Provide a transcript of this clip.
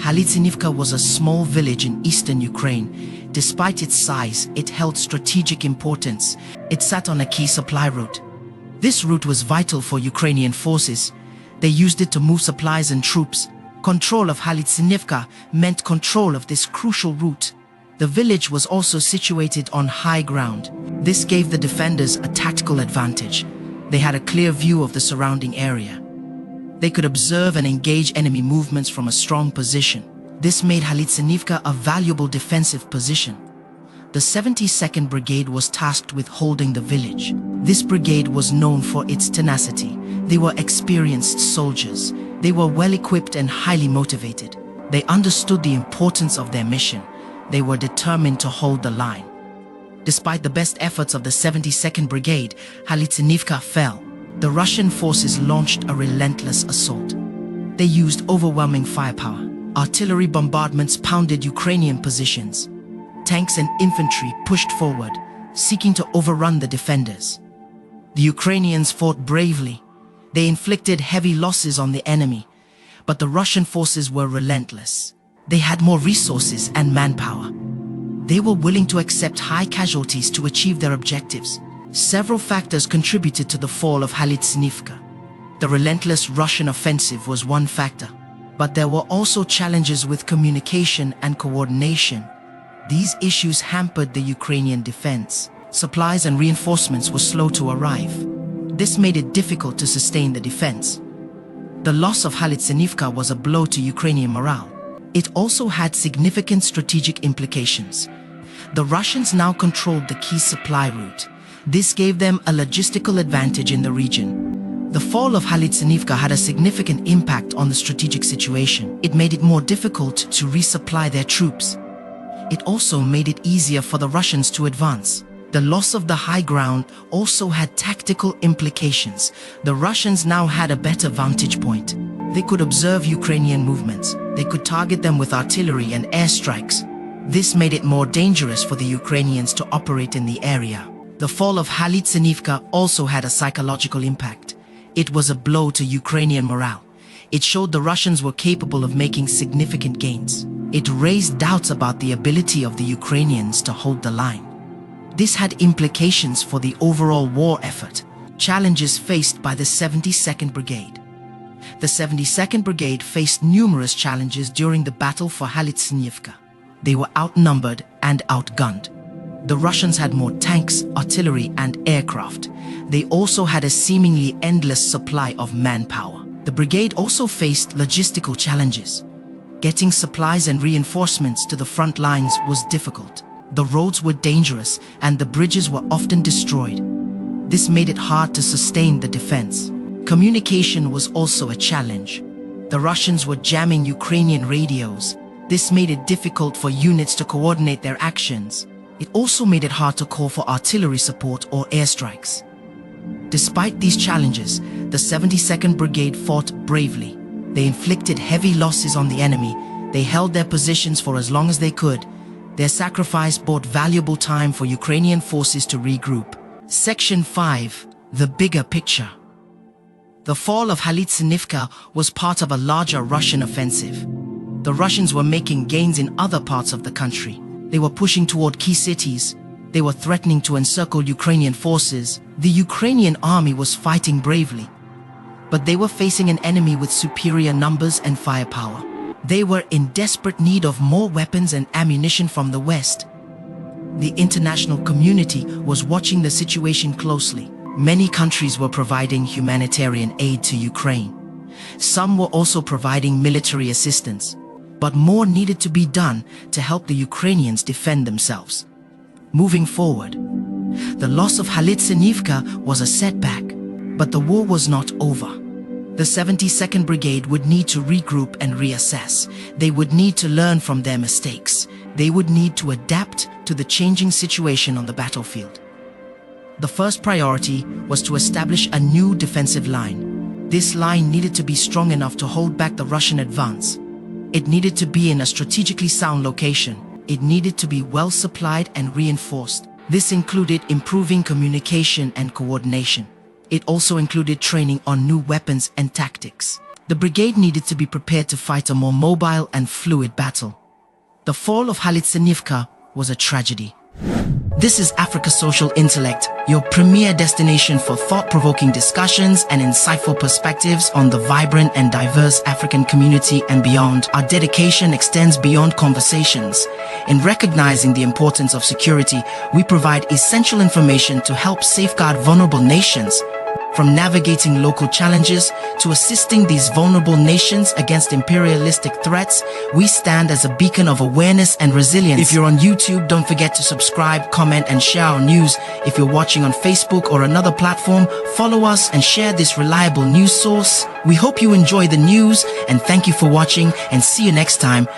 Halytsynivka was a small village in eastern Ukraine. Despite its size, it held strategic importance. It sat on a key supply route. This route was vital for Ukrainian forces. They used it to move supplies and troops. Control of Halytsynivka meant control of this crucial route. The village was also situated on high ground. This gave the defenders a tactical advantage. They had a clear view of the surrounding area. They could observe and engage enemy movements from a strong position. This made Halytsynivka a valuable defensive position. The 72nd Brigade was tasked with holding the village. This brigade was known for its tenacity. They were experienced soldiers. They were well equipped and highly motivated. They understood the importance of their mission. They were determined to hold the line. Despite the best efforts of the 72nd Brigade, Halytsynivka fell. The Russian forces launched a relentless assault. They used overwhelming firepower. Artillery bombardments pounded Ukrainian positions. Tanks and infantry pushed forward, seeking to overrun the defenders. The Ukrainians fought bravely. They inflicted heavy losses on the enemy, but the Russian forces were relentless. They had more resources and manpower. They were willing to accept high casualties to achieve their objectives. Several factors contributed to the fall of Halytsynivka. The relentless Russian offensive was one factor, but there were also challenges with communication and coordination. These issues hampered the Ukrainian defense. Supplies and reinforcements were slow to arrive. This made it difficult to sustain the defense. The loss of Halytsynivka was a blow to Ukrainian morale. It also had significant strategic implications. The Russians now controlled the key supply route. This gave them a logistical advantage in the region. The fall of Halytsynivka had a significant impact on the strategic situation. It made it more difficult to resupply their troops. It also made it easier for the Russians to advance. The loss of the high ground also had tactical implications. The Russians now had a better vantage point. They could observe Ukrainian movements. They could target them with artillery and airstrikes. This made it more dangerous for the Ukrainians to operate in the area. The fall of Halytsynivka also had a psychological impact. It was a blow to Ukrainian morale. It showed the Russians were capable of making significant gains. It raised doubts about the ability of the Ukrainians to hold the line. This had implications for the overall war effort. Challenges faced by the 72nd Brigade. The 72nd Brigade faced numerous challenges during the battle for Halytsynivka. They were outnumbered and outgunned. The Russians had more tanks, artillery, and aircraft. They also had a seemingly endless supply of manpower. The brigade also faced logistical challenges. Getting supplies and reinforcements to the front lines was difficult. The roads were dangerous and the bridges were often destroyed. This made it hard to sustain the defense. Communication was also a challenge. The Russians were jamming Ukrainian radios. This made it difficult for units to coordinate their actions. It also made it hard to call for artillery support or airstrikes. Despite these challenges, the 72nd Brigade fought bravely. They inflicted heavy losses on the enemy. They held their positions for as long as they could. Their sacrifice bought valuable time for Ukrainian forces to regroup. Section 5. The bigger picture. The fall of Halytsynivka was part of a larger Russian offensive. The Russians were making gains in other parts of the country. They were pushing toward key cities. They were threatening to encircle Ukrainian forces. The Ukrainian army was fighting bravely, but they were facing an enemy with superior numbers and firepower. They were in desperate need of more weapons and ammunition from the West. The international community was watching the situation closely. Many countries were providing humanitarian aid to Ukraine. Some were also providing military assistance. But more needed to be done to help the Ukrainians defend themselves. Moving forward, the loss of Halytsynivka was a setback, but the war was not over. The 72nd Brigade would need to regroup and reassess. They would need to learn from their mistakes. They would need to adapt to the changing situation on the battlefield. The first priority was to establish a new defensive line. This line needed to be strong enough to hold back the Russian advance. It needed to be in a strategically sound location. It needed to be well supplied and reinforced. This included improving communication and coordination. It also included training on new weapons and tactics. The brigade needed to be prepared to fight a more mobile and fluid battle. The fall of Halytsynivka was a tragedy. This is Africa Social Intellect, your premier destination for thought-provoking discussions and insightful perspectives on the vibrant and diverse African community and beyond. Our dedication extends beyond conversations. In recognizing the importance of security, we provide essential information to help safeguard vulnerable nations. From navigating local challenges to assisting these vulnerable nations against imperialistic threats, we stand as a beacon of awareness and resilience. If you're on YouTube, don't forget to subscribe, comment, and share our news. If you're watching on Facebook or another platform, follow us and share this reliable news source. We hope you enjoy the news, and thank you for watching, and see you next time.